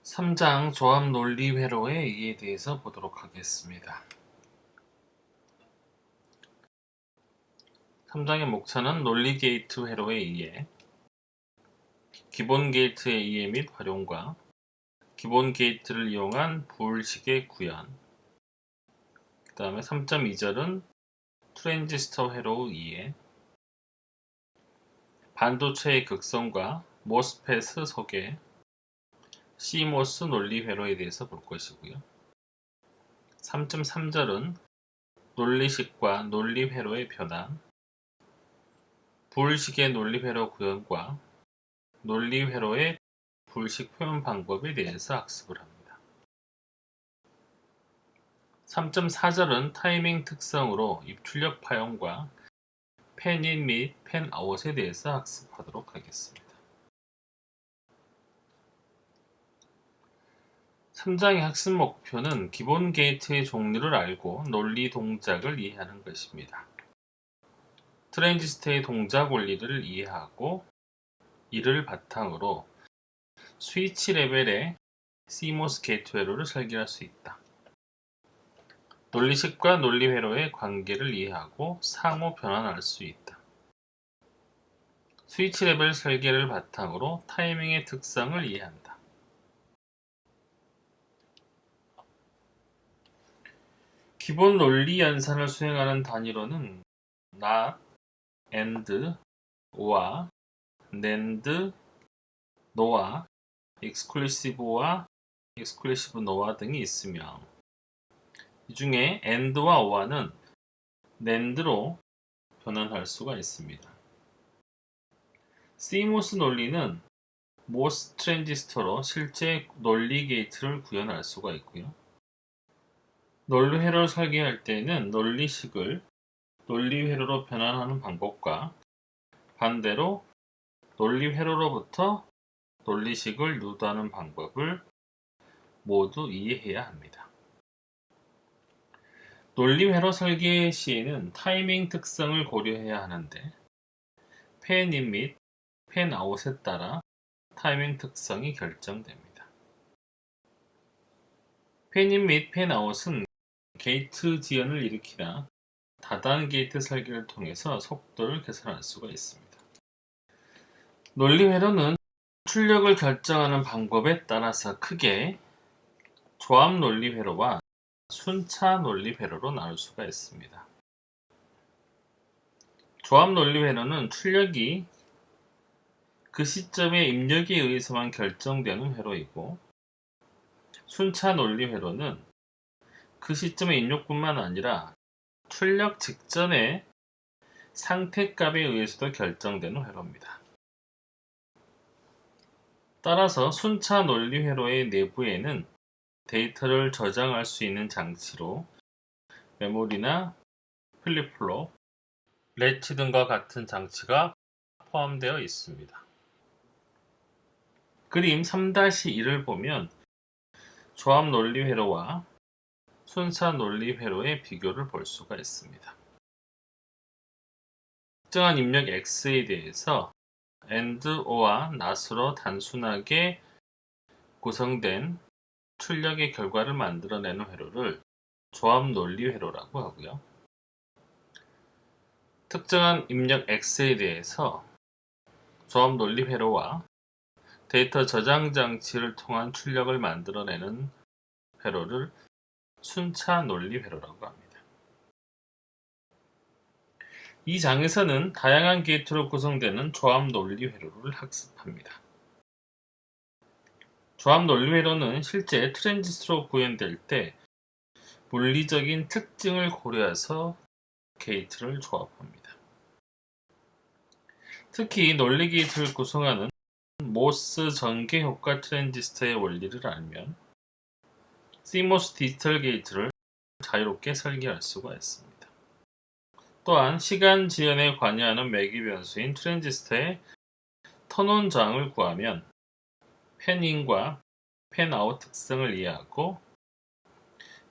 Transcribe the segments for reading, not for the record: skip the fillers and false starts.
3장 조합 논리 회로의 이해에 대해서 보도록 하겠습니다. 3장의 목차는 논리 게이트 회로의 이해, 기본 게이트의 이해 및 활용과 기본 게이트를 이용한 부울식의 구현, 그 다음에 3.2절은 트랜지스터 회로의 이해, 반도체의 극성과 모스펫 소개, CMOS 논리 회로에 대해서 볼 것이고요. 3.3절은 논리식과 논리 회로의 변환, 부울식의 논리 회로 구현과 논리 회로의 부울식 표현 방법에 대해서 학습을 합니다. 3.4절은 타이밍 특성으로 입출력 파형과 팬인 및 팬아웃에 대해서 학습하도록 하겠습니다. 3장의 학습 목표는 기본 게이트의 종류를 알고 논리 동작을 이해하는 것입니다. 트랜지스터의 동작 원리를 이해하고 이를 바탕으로 스위치 레벨의 CMOS 게이트 회로를 설계할 수 있다. 논리식과 논리 회로의 관계를 이해하고 상호 변환할 수 있다. 스위치 레벨 설계를 바탕으로 타이밍의 특성을 이해한다. 기본 논리 연산을 수행하는 단위로는 NOT, AND, OR, NAND, NOR, exclusive와 exclusive NOR 등이 있으며 이 중에 AND와 OR는 NAND로 변환할 수가 있습니다. CMOS 논리는 MOS 트랜지스터로 실제 논리 게이트를 구현할 수가 있고요. 논리 회로를 설계할 때에는 논리식을 논리 회로로 변환하는 방법과 반대로 논리 회로로부터 논리식을 유도하는 방법을 모두 이해해야 합니다. 논리 회로 설계 시에는 타이밍 특성을 고려해야 하는데 팬인 및 팬아웃에 따라 타이밍 특성이 결정됩니다. 팬인 및 팬아웃은 게이트 지연을 일으키나 다단 게이트 설계를 통해서 속도를 개선할 수가 있습니다. 논리 회로는 출력을 결정하는 방법에 따라서 크게 조합 논리 회로와 순차 논리 회로로 나눌 수가 있습니다. 조합 논리 회로는 출력이 그 시점의 입력에 의해서만 결정되는 회로이고, 순차 논리 회로는 그 시점의 입력뿐만 아니라 출력 직전의 상태값에 의해서도 결정되는 회로입니다. 따라서 순차 논리 회로의 내부에는 데이터를 저장할 수 있는 장치로 메모리나 플립플롭, 레치 등과 같은 장치가 포함되어 있습니다. 그림 3-1을 보면 조합 논리 회로와 순차 논리 회로의 비교를 볼 수가 있습니다. 특정한 입력 X에 대해서 AND, OR와 NOT으로 단순하게 구성된 출력의 결과를 만들어내는 회로를 조합 논리 회로라고 하고요. 특정한 입력 X에 대해서 조합 논리 회로와 데이터 저장 장치를 통한 출력을 만들어내는 회로를 순차 논리 회로라고 합니다. 이 장에서는 다양한 게이트로 구성되는 조합 논리 회로를 학습합니다. 조합 논리 회로는 실제 트랜지스터로 구현될 때 물리적인 특징을 고려해서 게이트를 조합합니다. 특히 논리 게이트를 구성하는 모스 전개 효과 트랜지스터의 원리를 알면 CMOS 디지털 게이트를 자유롭게 설계할 수가 있습니다. 또한 시간 지연에 관여하는 매개 변수인 트랜지스터의 턴온 저항을 구하면 팬인과 팬아웃 특성을 이해하고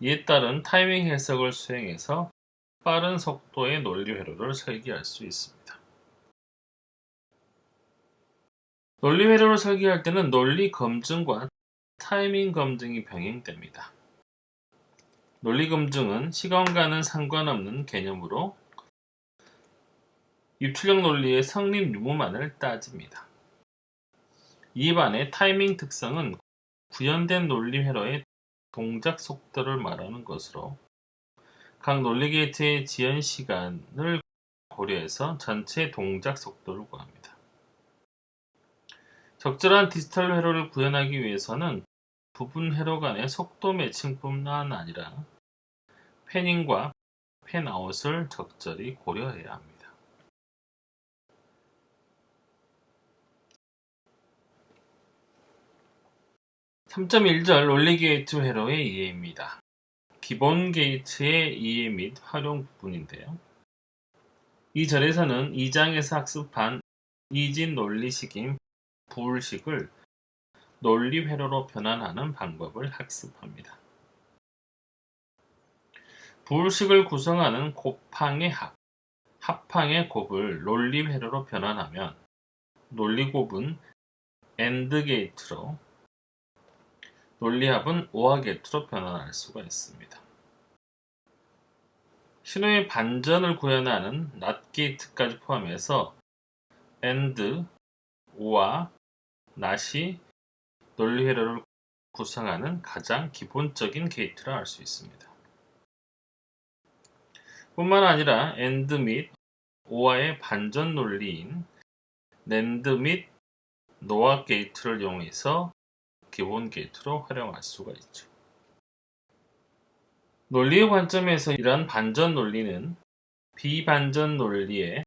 이에 따른 타이밍 해석을 수행해서 빠른 속도의 논리 회로를 설계할 수 있습니다. 논리 회로를 설계할 때는 논리 검증과 타이밍 검증이 병행됩니다. 논리 검증은 시간과는 상관없는 개념으로 입출력 논리의 성립 유무만을 따집니다. 이에 반해 타이밍 특성은 구현된 논리 회로의 동작 속도를 말하는 것으로 각 논리 게이트의 지연 시간을 고려해서 전체 동작 속도를 구합니다. 적절한 디지털 회로를 구현하기 위해서는 부분 회로 간의 속도 매칭뿐만 아니라 팬인과 팬아웃을 적절히 고려해야 합니다. (3.1절) 논리 게이트 회로의 이해입니다. 기본 게이트의 이해 및 활용 부분인데요. 이 절에서는 2장에서 학습한 이진 논리식인 부울식을 논리 회로로 변환하는 방법을 학습합니다. 부울식을 구성하는 곱항의 합, 합항의 곱을 논리 회로로 변환하면 논리 곱은 AND 게이트로, 논리 합은 OR 게이트로 변환할 수가 있습니다. 신호의 반전을 구현하는 NOT 게이트까지 포함해서 AND, OR, NOT이 논리 회로를 구성하는 가장 기본적인 게이트라 할 수 있습니다. 뿐만 아니라 AND 및 OR의 반전 논리인 NAND 및 NOR 게이트를 이용해서 기본 게이트로 활용할 수가 있죠. 논리의 관점에서 이러한 반전 논리는 비반전 논리의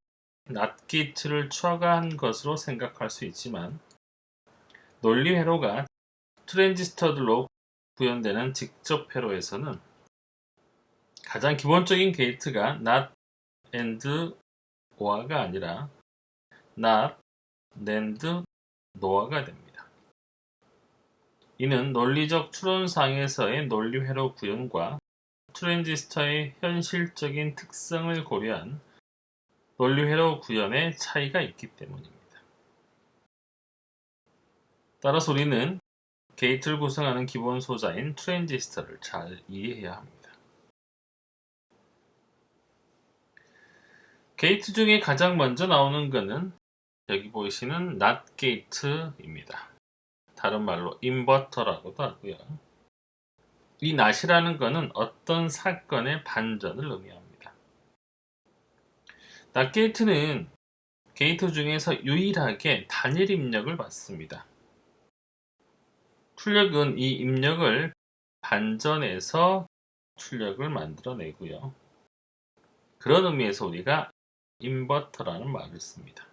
NOT 게이트를 추가한 것으로 생각할 수 있지만 논리 회로가 트랜지스터들로 구현되는 직접 회로에서는 가장 기본적인 게이트가 NOT AND OR가 아니라 NOT NAND NOR가 됩니다. 이는 논리적 추론상에서의 논리 회로 구현과 트랜지스터의 현실적인 특성을 고려한 논리 회로 구현의 차이가 있기 때문입니다. 따라서 우리는 게이트를 구성하는 기본 소자인 트랜지스터를 잘 이해해야 합니다. 게이트 중에 가장 먼저 나오는 것은 여기 보이시는 NOT 게이트입니다. 다른 말로 인버터라고도 하고요. 이 NOT이라는 것은 어떤 사건의 반전을 의미합니다. NOT 게이트는 게이트 중에서 유일하게 단일 입력을 받습니다. 출력은 이 입력을 반전해서 출력을 만들어내고요. 그런 의미에서 우리가 인버터라는 말을 씁니다.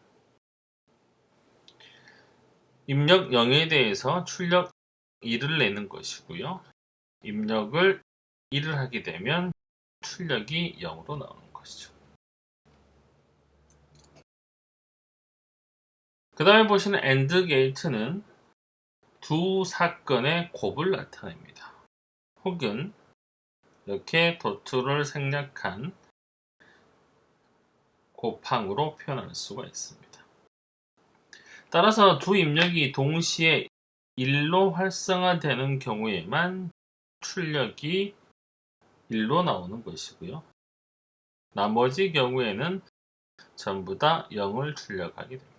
입력 0에 대해서 출력 1을 내는 것이고요. 입력을 1을 하게 되면 출력이 0으로 나오는 것이죠. 그 다음에 보시는 AND 게이트는 두 사건의 곱을 나타냅니다. 혹은 이렇게 도트를 생략한 곱항으로 표현할 수가 있습니다. 따라서 두 입력이 동시에 1로 활성화되는 경우에만 출력이 1로 나오는 것이고요. 나머지 경우에는 전부 다 0을 출력하게 됩니다.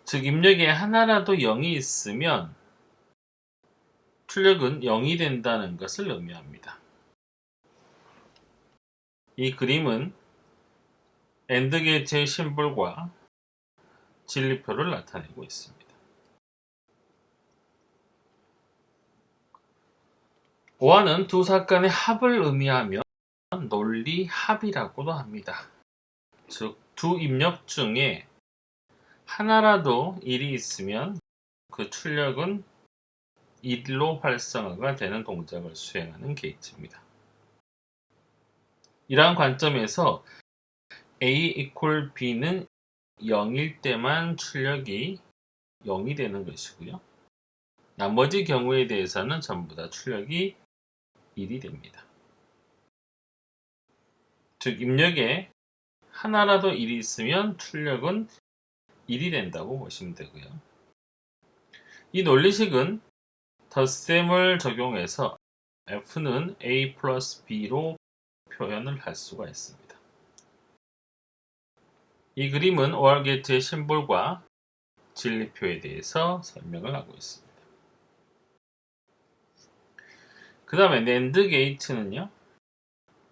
즉 입력에 하나라도 0이 있으면 출력은 0이 된다는 것을 의미합니다. 이 그림은 AND 게이트의 심볼과 진리표를 나타내고 있습니다. OR는 두 사건의 합을 의미하며 논리 합이라고도 합니다. 즉, 두 입력 중에 하나라도 1이 있으면 그 출력은 1로 활성화가 되는 동작을 수행하는 게이트입니다. 이러한 관점에서 A = B는 0일 때만 출력이 0이 되는 것이고요. 나머지 경우에 대해서는 전부 다 출력이 1이 됩니다. 즉, 입력에 하나라도 1이 있으면 출력은 1이 된다고 보시면 되고요. 이 논리식은 덧셈을 적용해서 f는 a 플러스 b로 표현을 할 수가 있습니다. 이 그림은 OR 게이트의 심볼과 진리표에 대해서 설명을 하고 있습니다. 그 다음에 NAND 게이트는요,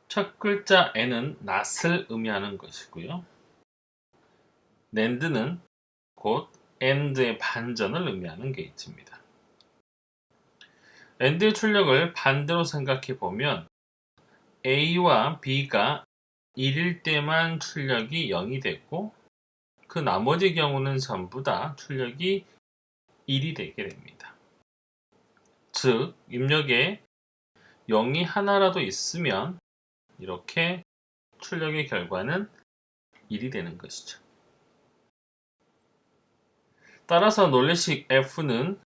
첫 글자 N은 not을 의미하는 것이고요. NAND는 곧 AND의 반전을 의미하는 게이트입니다. AND의 출력을 반대로 생각해 보면 A와 B가 1일 때만 출력이 0이 되고 그 나머지 경우는 전부 다 출력이 1이 되게 됩니다. 즉, 입력에 0이 하나라도 있으면 이렇게 출력의 결과는 1이 되는 것이죠. 따라서 논리식 F는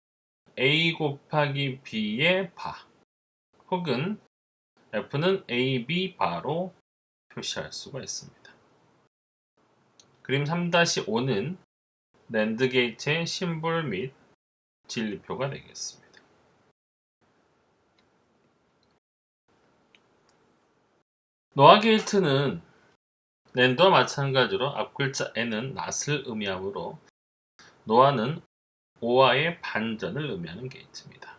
A 곱하기 B의 바 혹은 F는 AB 바로 표시할 수가 있습니다. 그림 3-5는 NAND 게이트의 심볼 및 진리표가 되겠습니다. 노아 게이트는 NAND와 마찬가지로 앞글자 N은 not을 의미하므로 노아는 OR의 반전을 의미하는 게이트입니다.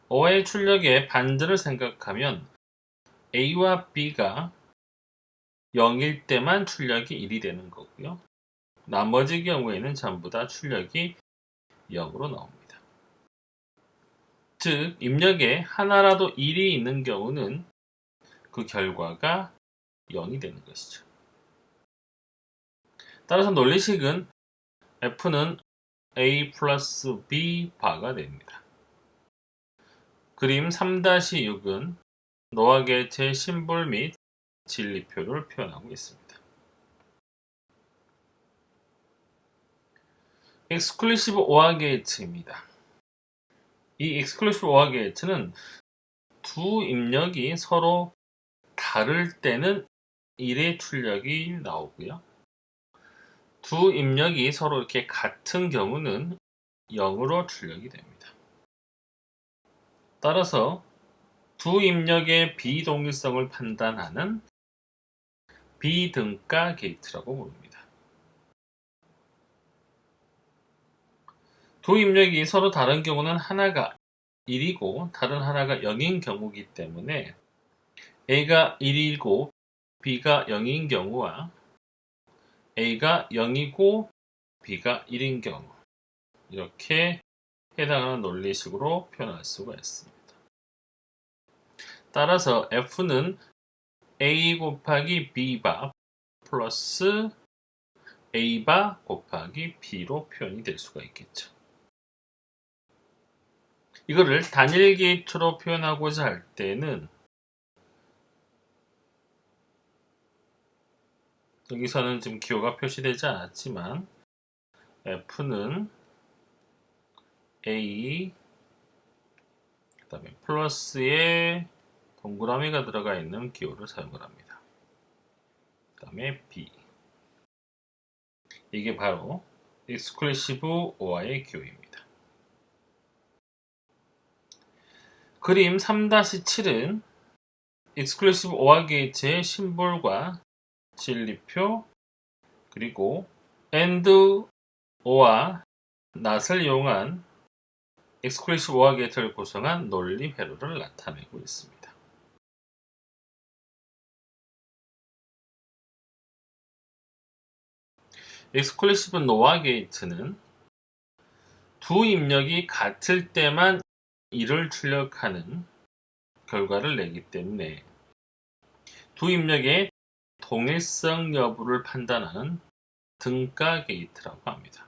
OR의 출력의 반전을 생각하면 A와 B가 0일 때만 출력이 1이 되는 거고요. 나머지 경우에는 전부 다 출력이 0으로 나옵니다. 즉, 입력에 하나라도 1이 있는 경우는 그 결과가 0이 되는 것이죠. 따라서 논리식은 F는 A 플러스 B 바가 됩니다. 그림 3-6은 노아 게이트의 심볼 및 진리표를 표현하고 있습니다. exclusive OR 게이트입니다. 이 exclusive OR 게이트는 두 입력이 서로 다를 때는 1의 출력이 나오고요. 두 입력이 서로 이렇게 같은 경우는 0으로 출력이 됩니다. 따라서 두 입력의 비동일성을 판단하는 비등가 게이트라고 부릅니다. 두 입력이 서로 다른 경우는 하나가 1이고 다른 하나가 0인 경우이기 때문에 A가 1이고 B가 0인 경우와 A가 0이고 B가 1인 경우 이렇게 해당하는 논리식으로 표현할 수가 있습니다. 따라서 F는 A 곱하기 B바 플러스 A바 곱하기 B로 표현이 될 수가 있겠죠. 이거를 단일 게이트로 표현하고자 할 때는 여기서는 지금 기호가 표시되지 않았지만 F는 A 그 다음에 플러스에 동그라미가 들어가 있는 기호를 사용을 합니다. 그 다음에 B 이게 바로 exclusive OR의 기호입니다. 그림 3-7은 exclusive OR 게이트의 심볼과 진리표 그리고 AND OR not을 이용한 exclusive OR 게이트를 구성한 논리 회로를 나타내고 있습니다. exclusive NOR 게이트는 두 입력이 같을 때만 1을 출력하는 결과를 내기 때문에 두 입력의 동일성 여부를 판단하는 등가 게이트라고 합니다.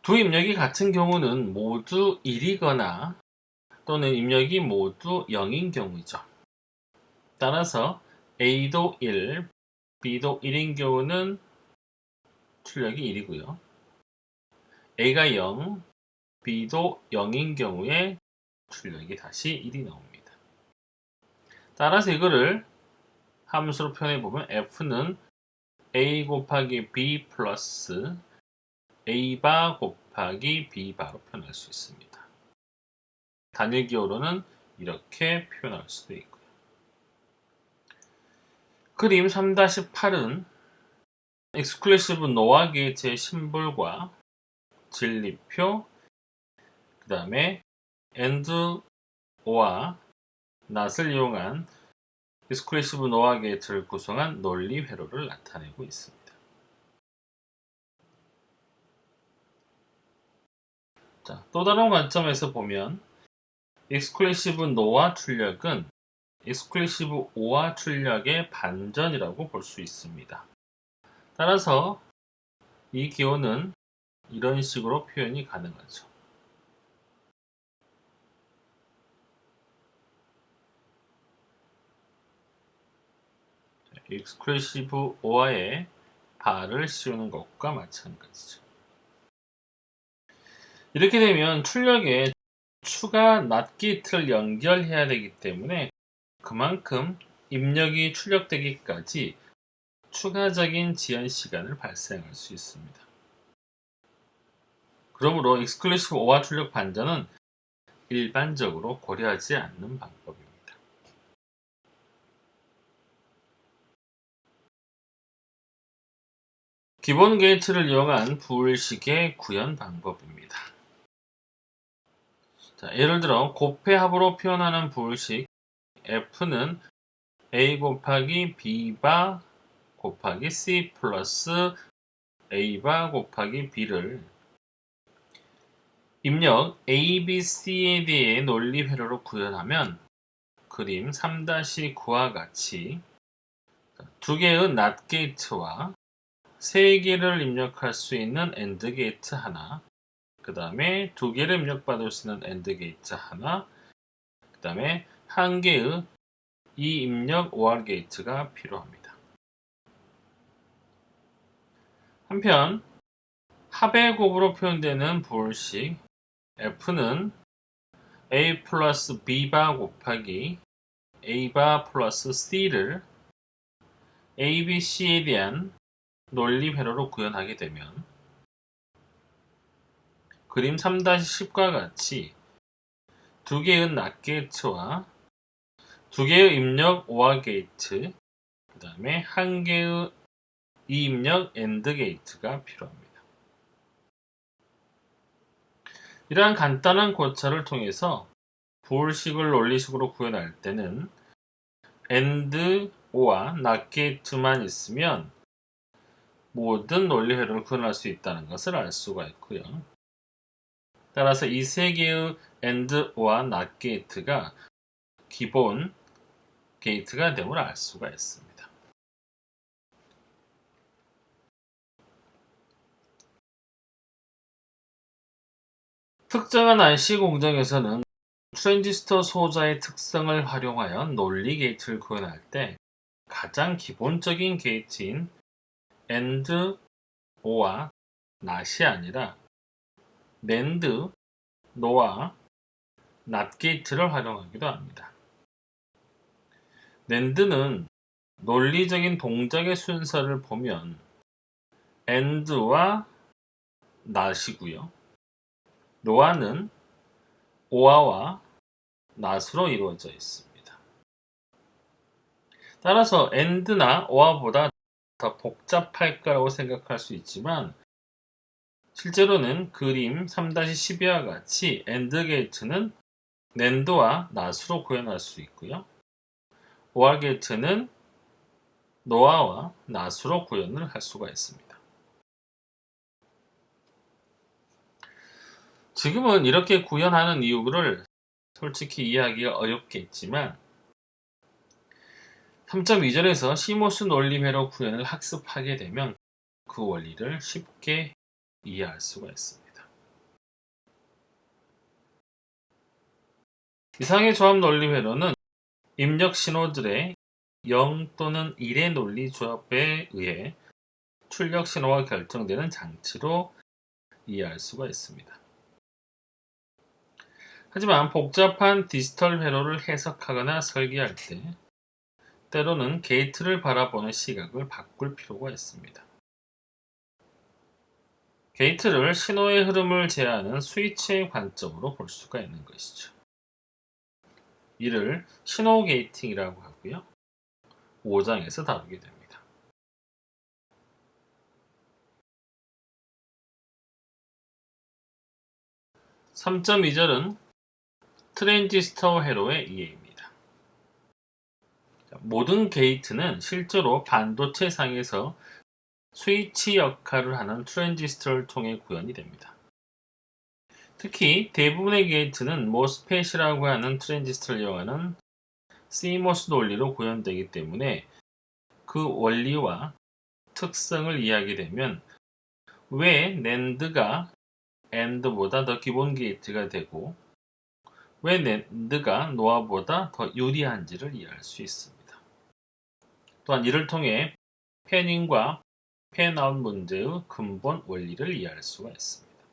두 입력이 같은 경우는 모두 1이거나 또는 입력이 모두 0인 경우이죠. 따라서 A도 1, B도 1인 경우는 출력이 1이고요. A가 0, B도 0인 경우에 출력이 다시 1이 나옵니다. 따라서 이거를 함수로 표현해 보면 F는 A 곱하기 B 플러스 A바 곱하기 B바로 표현할 수 있습니다. 단일 기호로는 이렇게 표현할 수도 있고요. 그림 3-8은 exclusive 노아 게이트의 심볼과 진리표, 그 다음에 AND와 NOT을 이용한 exclusive 노아 게이트를 구성한 논리 회로를 나타내고 있습니다. 자, 또 다른 관점에서 보면 exclusive no와 출력은 exclusive o와 출력의 반전이라고 볼 수 있습니다. 따라서 이 기호는 이런 식으로 표현이 가능하죠. exclusive o와의 바를 씌우는 것과 마찬가지죠. 이렇게 되면 출력에 추가 NOT 게이트를 연결해야 되기 때문에 그만큼 입력이 출력되기까지 추가적인 지연 시간을 발생할 수 있습니다. 그러므로 exclusive o와 출력 반전은 일반적으로 고려하지 않는 방법입니다. 기본 게이트를 이용한 부울식의 구현 방법입니다. 자, 예를 들어 곱해합으로 표현하는 부울식 F는 A 곱하기 B바 곱하기 C 플러스 A바 곱하기 B를 입력 A, B, C에 대해 논리 회로로 구현하면 그림 3-9와 같이 두 개의 NOT 게이트와 세 개를 입력할 수 있는 AND 게이트 하나, 그 다음에 두 개를 입력받을 수 있는 AND 게이트 하나, 그 다음에 한 개의 이 입력 OR 게이트가 필요합니다. 한편 합의 곱으로 표현되는 부울식 F는 A 플러스 B바 곱하기 A바 플러스 C를 A, B, C에 대한 논리 회로로 구현하게 되면 그림 3-10과 같이 두 개의 NOT 게이트와 두 개의 입력 OR 게이트, 그 다음에 한 개의 이 입력 AND 게이트가 필요합니다. 이러한 간단한 고찰을 통해서 부울식을 논리식으로 구현할 때는 AND, O와 NOT 게이트만 있으면 모든 논리 회로를 구현할 수 있다는 것을 알 수가 있고요. 따라서 이 세 개의 AND, O와 NOT 게이트가 기본 게이트가 됨을 알 수가 있습니다. 특정한 IC 공정에서는 트랜지스터 소자의 특성을 활용하여 논리 게이트를 구현할 때 가장 기본적인 게이트인 AND, O와 NOT이 아니라 NAND, NO와 NOT 게이트를 활용하기도 합니다. NAND는 논리적인 동작의 순서를 보면 AND와 NOT이고요. NOA는 OA와 NOT으로 이루어져 있습니다. 따라서 AND나 OA보다 더 복잡할 거라고 생각할 수 있지만 실제로는 그림 3-12와 같이 AND 게이트는 NAND와 NOT으로 구현할 수 있고요. OR 게이트는 NOA와 NOT으로 구현을 할 수가 있습니다. 지금은 이렇게 구현하는 이유를 솔직히 이해하기가 어렵겠지만 3.2절에서 CMOS 논리회로 구현을 학습하게 되면 그 원리를 쉽게 이해할 수가 있습니다. 이상의 조합 논리회로는 입력 신호들의 0 또는 1의 논리 조합에 의해 출력 신호가 결정되는 장치로 이해할 수가 있습니다. 하지만 복잡한 디지털 회로를 해석하거나 설계할 때 때로는 게이트를 바라보는 시각을 바꿀 필요가 있습니다. 게이트를 신호의 흐름을 제어하는 스위치의 관점으로 볼 수가 있는 것이죠. 이를 신호 게이팅이라고 하고요. 5장에서 다루게 됩니다. (3.2절은) 트랜지스터 회로의 이해입니다. 모든 게이트는 실제로 반도체 상에서 스위치 역할을 하는 트랜지스터를 통해 구현이 됩니다. 특히 대부분의 게이트는 모스펫이라고 하는 트랜지스터를 이용하는 CMOS 논리로 구현되기 때문에 그 원리와 특성을 이해하게 되면 왜 낸드가 AND보다 더 기본 게이트가 되고 왜 낸드가 노아보다 더 유리한지를 이해할 수 있습니다. 또한 이를 통해 팬인과 팬아웃 문제의 근본 원리를 이해할 수가 있습니다.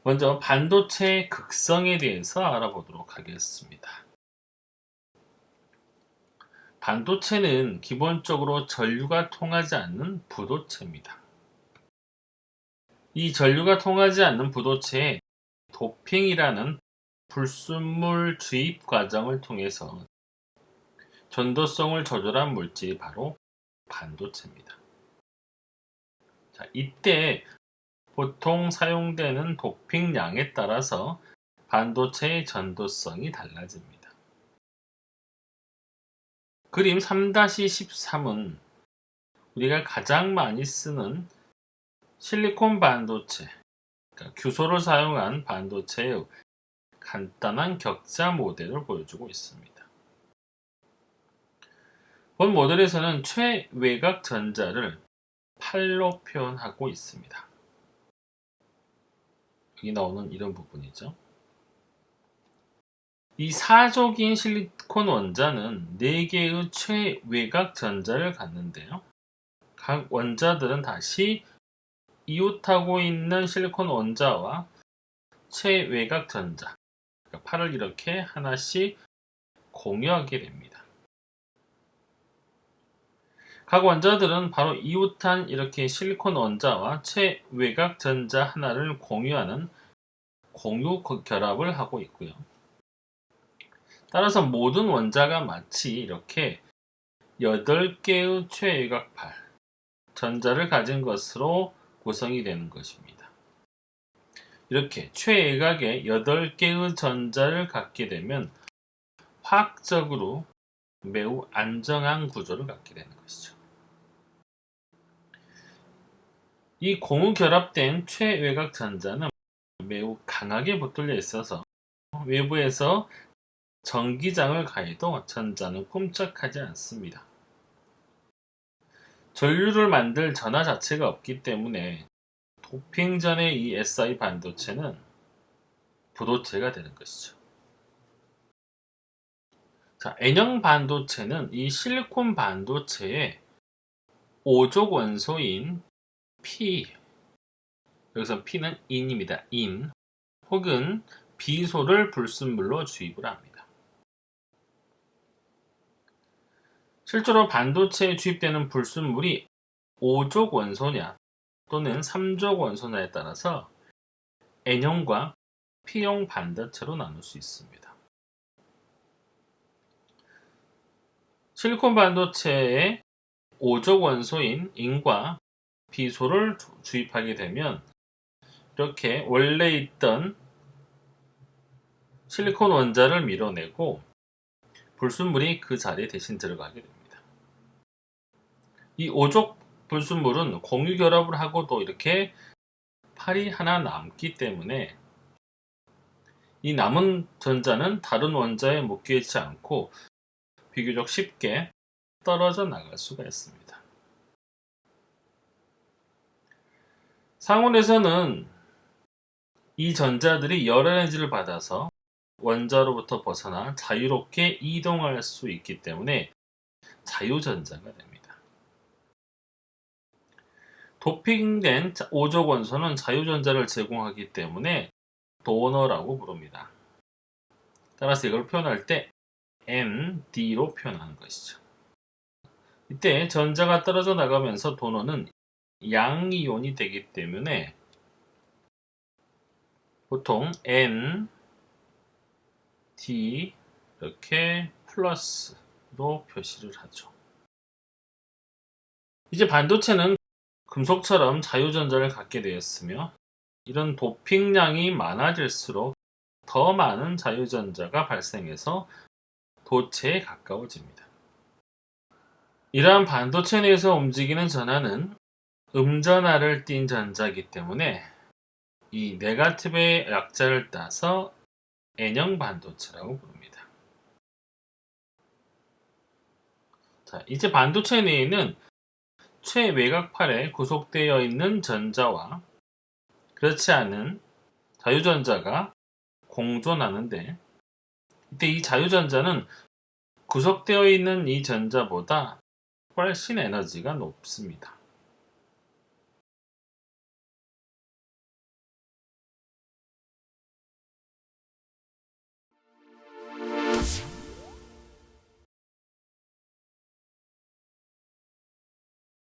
먼저 반도체의 극성에 대해서 알아보도록 하겠습니다. 반도체는 기본적으로 전류가 통하지 않는 부도체입니다. 이 전류가 통하지 않는 부도체에 도핑이라는 불순물 주입 과정을 통해서 전도성을 조절한 물질이 바로 반도체입니다. 자, 이때 보통 사용되는 도핑량에 따라서 반도체의 전도성이 달라집니다. 그림 3-13은 우리가 가장 많이 쓰는 실리콘 반도체, 그러니까 규소를 사용한 반도체의 간단한 격자 모델을 보여주고 있습니다. 본 모델에서는 최외곽 전자를 8로 표현하고 있습니다. 여기 나오는 이런 부분이죠. 이 사족인 실리콘 원자는 4개의 최외곽 전자를 갖는데요. 각 원자들은 다시 이웃하고 있는 실리콘 원자와 최외곽 전자, 그러니까 8을 이렇게 하나씩 공유하게 됩니다. 각 원자들은 바로 이웃한 이렇게 실리콘 원자와 최외곽 전자 하나를 공유하는 공유 결합을 하고 있고요. 따라서 모든 원자가 마치 이렇게 8개의 최외곽 전자를 가진 것으로 구성이 되는 것입니다. 이렇게 최외곽에 8개의 전자를 갖게 되면 화학적으로 매우 안정한 구조를 갖게 되는 것이죠. 이 공유 결합된 최외곽 전자는 매우 강하게 붙들려 있어서 외부에서 전기장을 가해도 전자는 꼼짝하지 않습니다. 전류를 만들 전하 자체가 없기 때문에 도핑 전의 이 Si 반도체는 부도체가 되는 것이죠. 자, N형 반도체는 이 실리콘 반도체의 오족 원소인 P, 여기서 P는 인입니다. 인 혹은 비소를 불순물로 주입을 합니다. 실제로 반도체에 주입되는 불순물이 5족 원소냐 또는 3족 원소냐에 따라서 N형과 P형 반도체로 나눌 수 있습니다. 실리콘 반도체에 5족 원소인 인과 비소를 주입하게 되면 이렇게 원래 있던 실리콘 원자를 밀어내고 불순물이 그 자리에 대신 들어가게 됩니다. 이 5족 불순물은 공유 결합을 하고도 이렇게 팔이 하나 남기 때문에 이 남은 전자는 다른 원자에 묶여있지 않고 비교적 쉽게 떨어져 나갈 수가 있습니다. 상온에서는 이 전자들이 열 에너지를 받아서 원자로부터 벗어나 자유롭게 이동할 수 있기 때문에 자유전자가 됩니다. 도핑된 5족 원소는 자유전자를 제공하기 때문에 도너라고 부릅니다. 따라서 이걸 표현할 때 ND로 표현하는 것이죠. 이때 전자가 떨어져 나가면서 도너는 양이온이 되기 때문에 보통 N, D 이렇게 플러스로 표시를 하죠. 이제 반도체는 금속처럼 자유전자를 갖게 되었으며 이런 도핑량이 많아질수록 더 많은 자유전자가 발생해서 도체에 가까워집니다. 이러한 반도체 내에서 움직이는 전하는 음전하를 띤 전자이기 때문에 이 네가티브의 약자를 따서 N형 반도체라고 부릅니다. 자, 이제 반도체 내에는 최외곽팔에 구속되어 있는 전자와 그렇지 않은 자유전자가 공존하는데 이때 이 자유전자는 구속되어 있는 이 전자보다 훨씬 에너지가 높습니다.